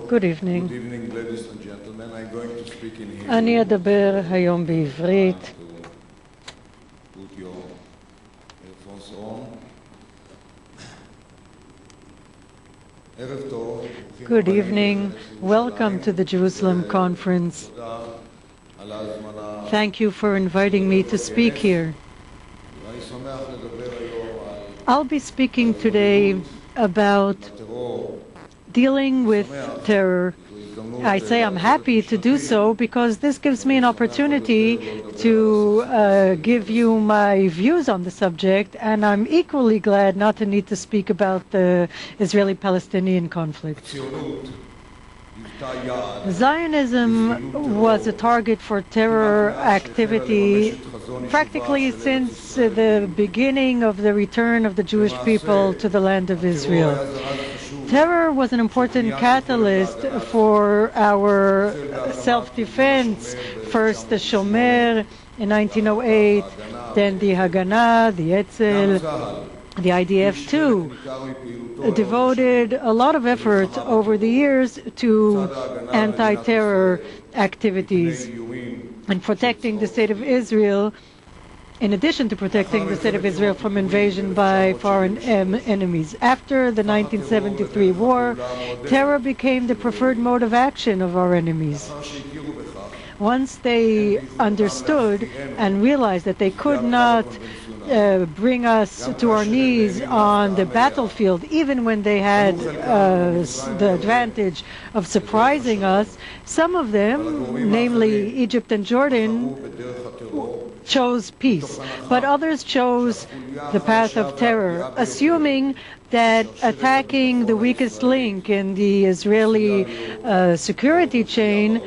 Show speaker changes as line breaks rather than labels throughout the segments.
Good evening.
Ladies and gentlemen. I'm going to speak in Hebrew.
אני אדבר היום בעברית.
Put your earphones on. ערב טוב.
Good evening. Welcome to the Jerusalem Conference.
תודה על ההזמנה.
Thank you for inviting me to speak here.
ואני שמח לדבר היום על
I'll be speaking today about
טרור.
dealing with terror. I say I'm happy to do so because this gives me an opportunity to give you my views on the subject, and I'm equally glad not to need to speak about the Israeli-Palestinian conflict.
ציונות היוותה יעד.
Zionism was a target for terror activity practically since the beginning of the return of the Jewish people to the land of Israel. Terror was an important catalyst for our self-defense. First the Shomer in 1908, then the Haganah, the Etzel, the IDF too devoted a lot of effort over the years to anti-terror activities and protecting the state of Israel, in addition to protecting the state of Israel from invasion by foreign enemies. After the 1973 war, terror became the preferred mode of action of our enemies. Once they understood and realized that they could not bring us to our knees on the battlefield, even when they had the advantage of surprising us, some of them, namely Egypt and Jordan, chose peace, but others chose the path of terror, assuming that attacking the weakest link in the Israeli security chain,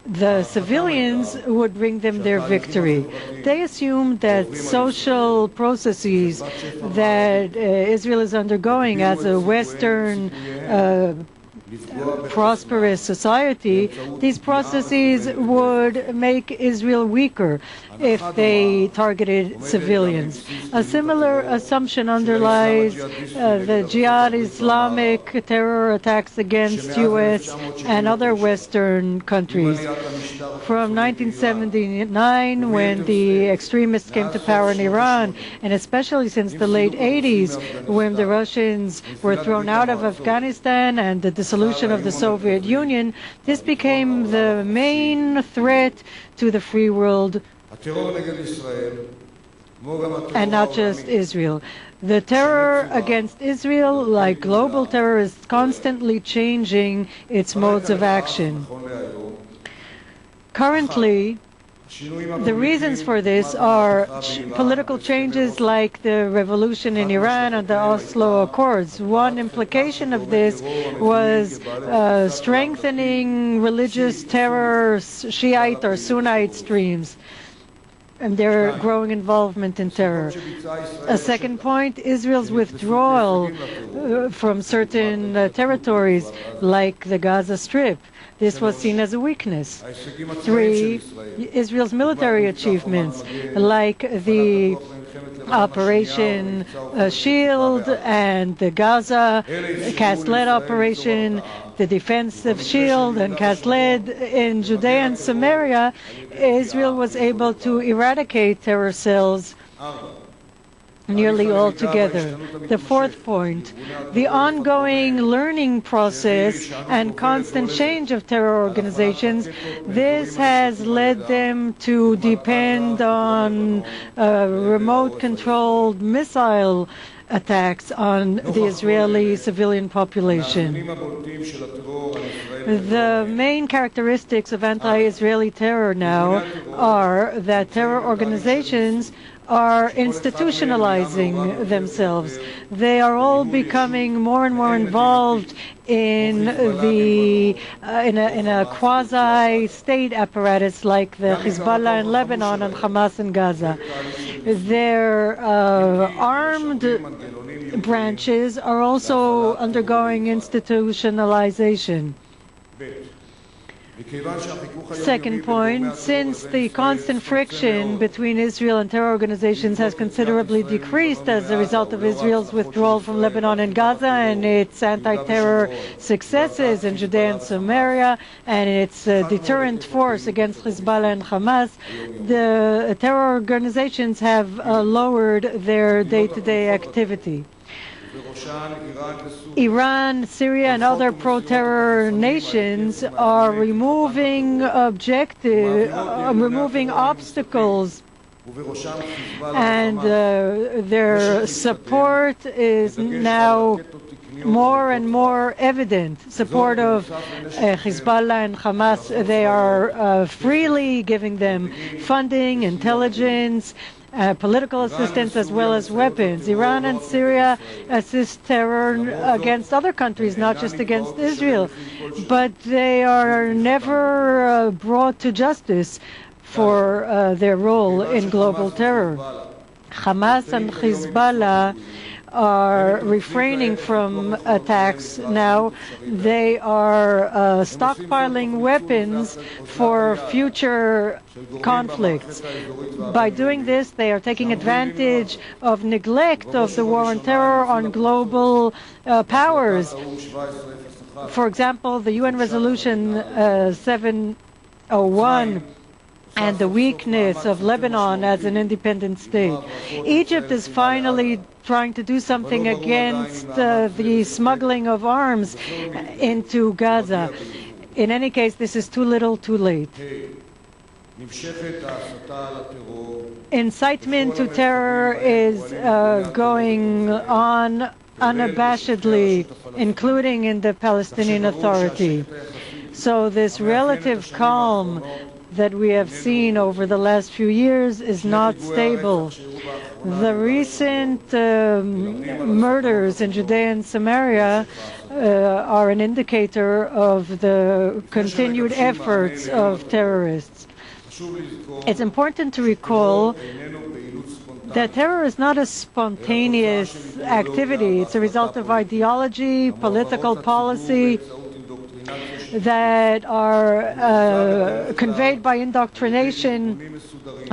the civilians, would bring them their victory. They assumed that social processes that Israel is undergoing as a Western prosperous society, these processes would make Israel weaker if they targeted civilians. A similar assumption underlies the Jihad Islamic terror attacks against U.S. and other Western countries. From 1979, when the extremists came to power in Iran, and especially since the late 80s, when the Russians were thrown out of Afghanistan and the dissolution of the Soviet Union, this became the main threat to the free world, and not just Israel. The terror against Israel, like global terror, is constantly changing its modes of action. Currently, the reasons for this are political changes like the revolution in Iran and the Oslo Accords. One implication of this was strengthening religious terror, Shiite or Sunnite streams, and their growing involvement in terror. A second point, Israel's withdrawal from certain territories like the Gaza Strip. This was seen as a weakness. 3, Israel's military achievements, like the Operation Shield and the Gaza Cast-Lead operation, the defensive shield and Cast-Lead in Judea and Samaria. Israel was able to eradicate terror cells nearly all together. The fourth point, the ongoing learning process and constant change of terror organizations, this has led them to depend on remote-controlled missile attacks on the Israeli civilian population. The main characteristics of anti-Israeli terror now are that terror organizations are institutionalizing themselves. They are all becoming more and more involved in a quasi-state apparatus like the Hezbollah in Lebanon and Hamas in Gaza. Their armed branches are also undergoing institutionalization. Second point, since the constant friction between Israel and terror organizations has considerably decreased as a result of Israel's withdrawal from Lebanon and Gaza and its anti-terror successes in Judea and Samaria and its deterrent force against Hezbollah and Hamas, the terror organizations have lowered their day-to-day activity. Iran, Syria, and other pro-terror nations are removing obstacles, and their support is now more and more evident. Support of Hezbollah and Hamas, they are freely giving them funding, intelligence, political assistance, as well as weapons. Iran and Syria assist terror against other countries, not just against Israel, but they are never brought to justice for their role in global terror. Hamas and Hezbollah are refraining from attacks now. They are stockpiling weapons for future conflicts. By doing this, they are taking advantage of neglect of the war on terror on global powers. For example, the UN Resolution 701 and the weakness of Lebanon as an independent state. Egypt is finally trying to do something against the smuggling of arms into Gaza. In any case, this is too little, too late. Incitement to terror is going on unabashedly, including in the Palestinian Authority. So this relative calm that we have seen over the last few years is not stable. The recent murders in Judea and Samaria are an indicator of the continued efforts of terrorists. It's important to recall that terror is not a spontaneous activity. It's a result of ideology, political policy, that are conveyed by indoctrination,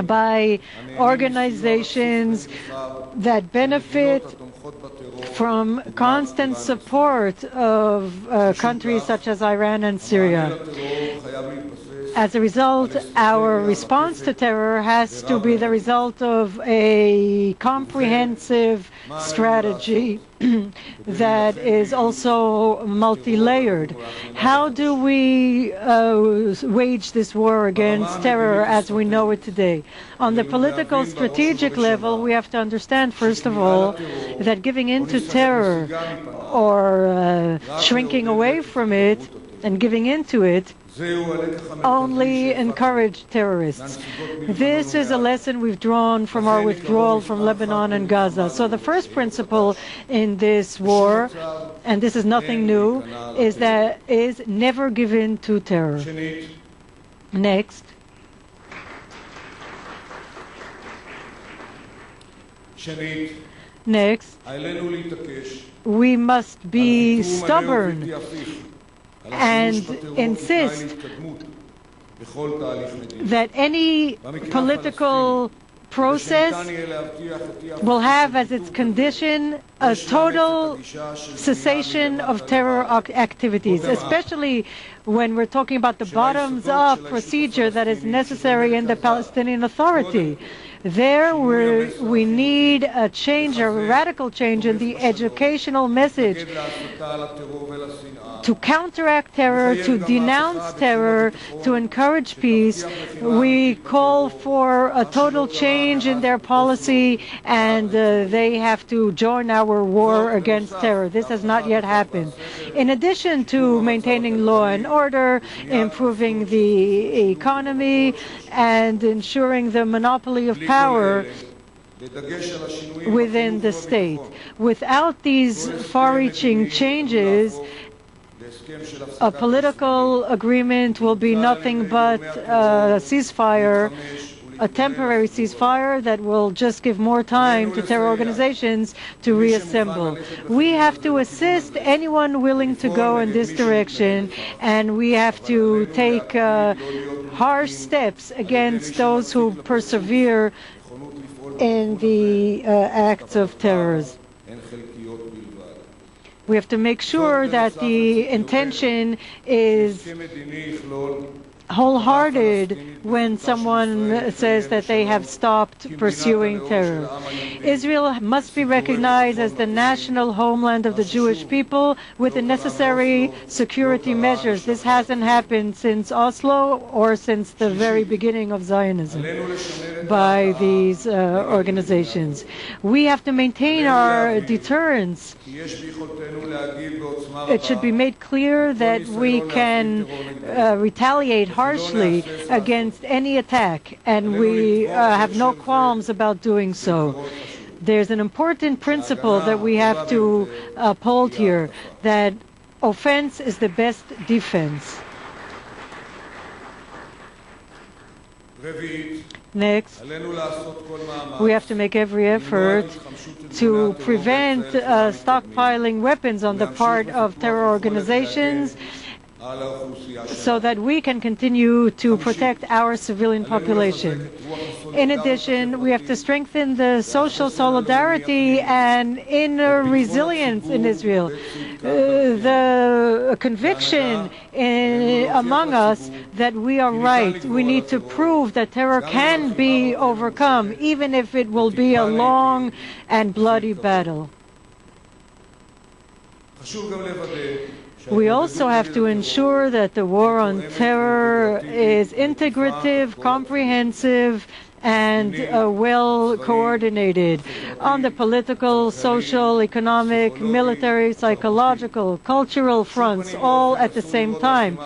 by organizations that benefit from constant support of countries such as Iran and Syria. As a result, our response to terror has to be the result of a comprehensive strategy that is also multi-layered. How do we wage this war against terror as we know it today? On the political strategic level, we have to understand, first of all, that giving in to terror or shrinking away from it and giving into it only encourage terrorists. This is a lesson we've drawn from our withdrawal from Lebanon and Gaza. So the first principle in this war, and this is nothing new, is never give in to terror. Next. Next, we must be stubborn and insist that any political process will have as its condition a total cessation of terror activities, especially when we're talking about the bottoms-up procedure that is necessary in the Palestinian Authority. There we need a change, a radical change in the educational message to counteract terror, to denounce terror, to encourage peace. We call for a total change in their policy, and they have to join our war against terror. This has not yet happened. In addition to maintaining law and order, improving the economy, and ensuring the monopoly of power within the state. Without these far-reaching changes, a political agreement will be nothing but a ceasefire a temporary ceasefire that will just give more time to terror organizations to reassemble. We have to assist anyone willing to go in this direction, and we have to take harsh steps against those who persevere in the acts of terrorism. We have to make sure that the intention is wholehearted when someone says that they have stopped pursuing terror. Israel must be recognized as the national homeland of the Jewish people with the necessary security measures. This hasn't happened since Oslo or since the very beginning of Zionism by these organizations. We have to maintain our deterrence. It should be made clear that we can retaliate harshly against any attack, and we have no qualms about doing so. There's an important principle that we have to uphold here, that offense is the best defense. Next, we have to make every effort to prevent stockpiling weapons on the part of terror organizations so that we can continue to protect our civilian population. In addition, we have to strengthen the social solidarity and inner resilience in Israel. The conviction among us that we are right. We need to prove that terror can be overcome, even if it will be a long and bloody battle. We also have to ensure that the war on terror is integrative, comprehensive, and well coordinated on the political, social, economic, military, psychological, cultural fronts, all at the same time.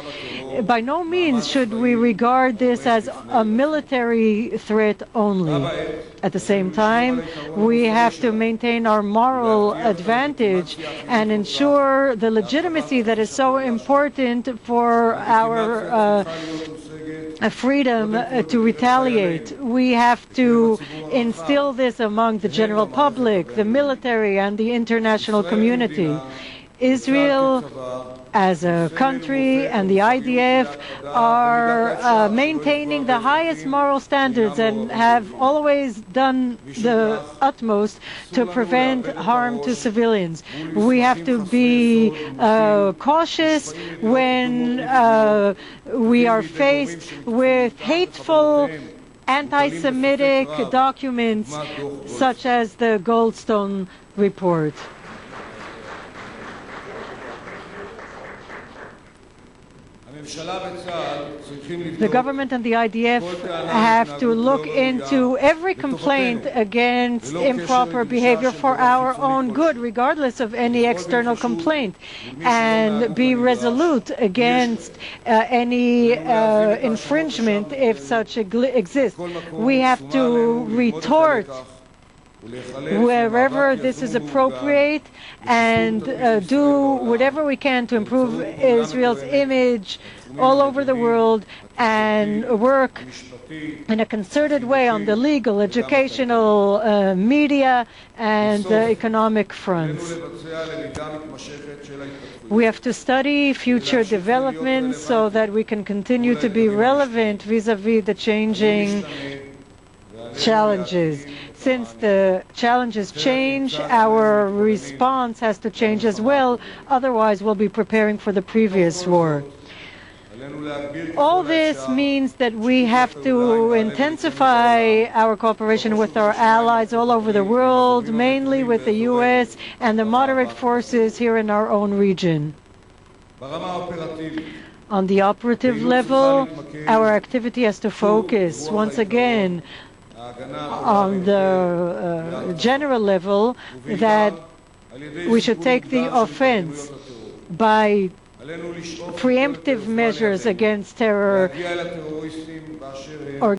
By no means should we regard this as a military threat only. At the same time, we have to maintain our moral advantage and ensure the legitimacy that is so important for our freedom to retaliate. We have to instill this among the general public, the military, and the international community. Israel, as a country, and the IDF are maintaining the highest moral standards and have always done the utmost to prevent harm to civilians. We have to be cautious when we are faced with hateful anti-Semitic documents such as the Goldstone report. The government and the IDF have to look into every complaint against improper behavior for our own good, regardless of any external complaint, and be resolute against any infringement if such exists. We have to retort wherever this is appropriate and do whatever we can to improve Israel's image all over the world and work in a concerted way on the legal, educational, media, and economic fronts. We have to study future developments so that we can continue to be relevant vis-à-vis the changing challenges. Since the challenges change, our response has to change as well, otherwise we'll be preparing for the previous war. All this means that we have to intensify our cooperation with our allies all over the world, mainly with the U.S. and the moderate forces here in our own region. On the operative level, our activity has to focus, once again, on the general level, that we should take the offense by preemptive measures against terror